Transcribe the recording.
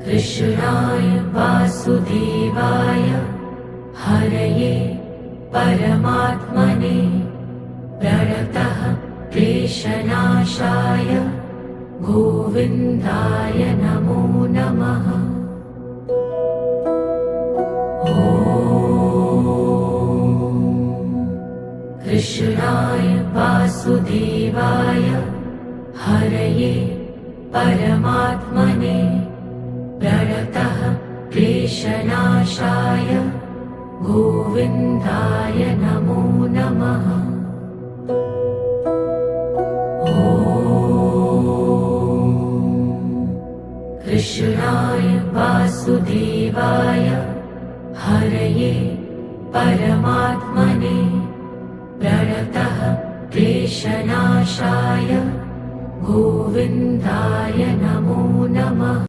कृष्णाय वासुदेवाय हरये परमात्मने प्रणतः क्लेशनाशाय गोविन्दाय नमो नमः। कृष्णाय वासुदेवाय हरये परमात्मने प्रणतः क्लेशनाशाय गोविन्दाय नमो नमः। कृष्णाय वासुदेवाय हरये परमात्मने प्रणतः क्लेशनाशाय गोविन्दाय नमो नमः।